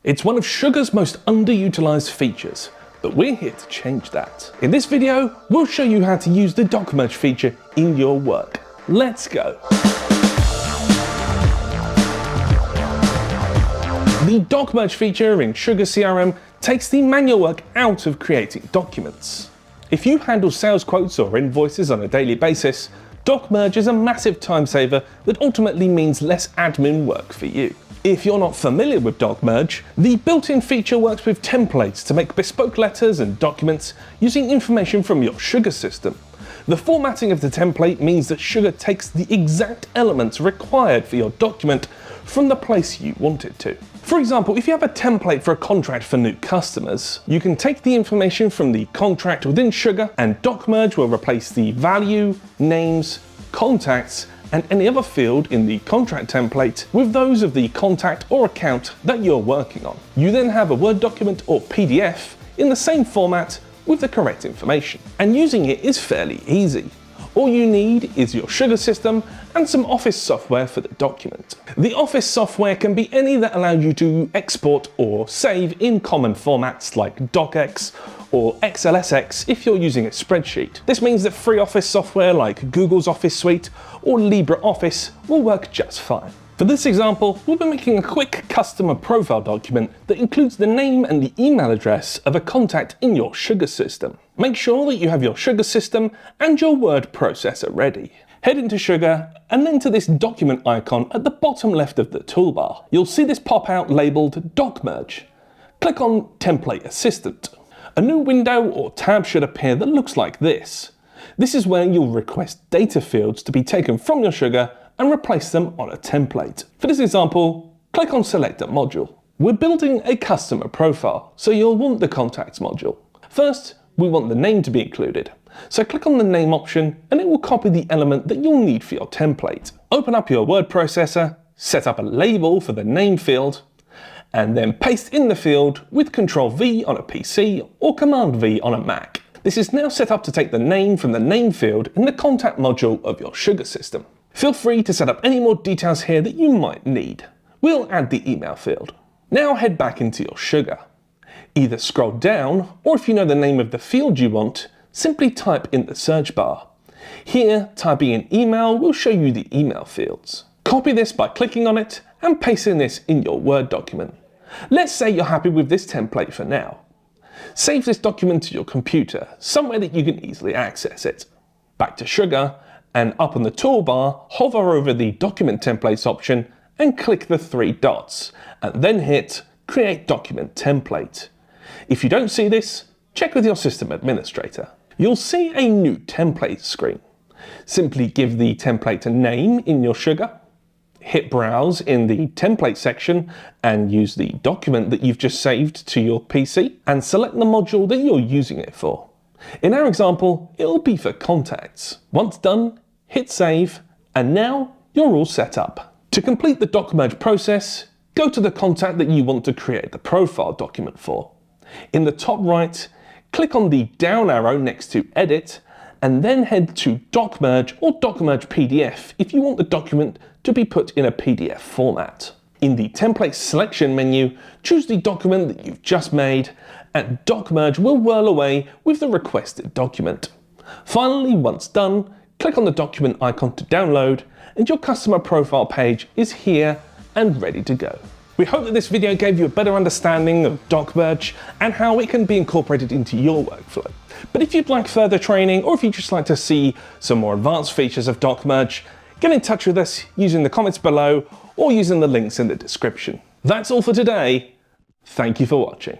It's one of Sugar's most underutilized features, but we're here to change that. In this video, we'll show you how to use the doc merge feature in your work. Let's go. The doc merge feature in SugarCRM takes the manual work out of creating documents. If you handle sales quotes or invoices on a daily basis, doc merge is a massive time saver that ultimately means less admin work for you. If you're not familiar with doc merge, the built-in feature works with templates to make bespoke letters and documents using information from your Sugar system. The formatting of the template means that Sugar takes the exact elements required for your document from the place you want it to. For example, if you have a template for a contract for new customers, you can take the information from the contract within Sugar, and doc merge will replace the value, names, contacts, and any other field in the contract template with those of the contact or account that you're working on. You then have a Word document or PDF in the same format with the correct information. And using it is fairly easy. All you need is your Sugar system and some Office software for the document. The Office software can be any that allows you to export or save in common formats like DocX or XLSX if you're using a spreadsheet. This means that free Office software like Google's Office Suite or LibreOffice will work just fine. For this example, we'll be making a quick customer profile document that includes the name and the email address of a contact in your Sugar system. Make sure that you have your Sugar system and your word processor ready. Head into Sugar and then to this document icon at the bottom left of the toolbar. You'll see this pop out labeled Doc Merge. Click on Template Assistant. A new window or tab should appear that looks like this. This is where you'll request data fields to be taken from your Sugar and replace them on a template. For this example, click on Select a module. We're building a customer profile, so you'll want the Contacts module. First, we want the name to be included. So click on the name option and it will copy the element that you'll need for your template. Open up your word processor, set up a label for the name field, and then paste in the field with Ctrl+V on a PC or Command+V on a Mac. This is now set up to take the name from the name field in the contact module of your Sugar system. Feel free to set up any more details here that you might need. We'll add the email field. Now head back into your Sugar. Either scroll down, or if you know the name of the field you want, simply type in the search bar. Here, typing in email will show you the email fields. Copy this by clicking on it and pasting this in your Word document. Let's say you're happy with this template for now. Save this document to your computer, somewhere that you can easily access it. Back to Sugar, and up on the toolbar, hover over the Document Templates option and click the three dots, and then hit Create Document Template. If you don't see this, check with your system administrator. You'll see a new template screen. Simply give the template a name in your Sugar, hit Browse in the Template section and use the document that you've just saved to your PC, and select the module that you're using it for. In our example, it'll be for Contacts. Once done, hit Save, and now you're all set up. To complete the doc merge process, go to the contact that you want to create the profile document for. In the top right, click on the down arrow next to Edit, and then head to Doc Merge or Doc Merge PDF if you want the document to be put in a PDF format. In the Template Selection menu, choose the document that you've just made, and Doc Merge will whirl away with the requested document. Finally, once done, click on the document icon to download, and your customer profile page is here and ready to go. We hope that this video gave you a better understanding of doc merge and how it can be incorporated into your workflow. But if you'd like further training, or if you'd just like to see some more advanced features of doc merge, get in touch with us using the comments below or using the links in the description. That's all for today. Thank you for watching.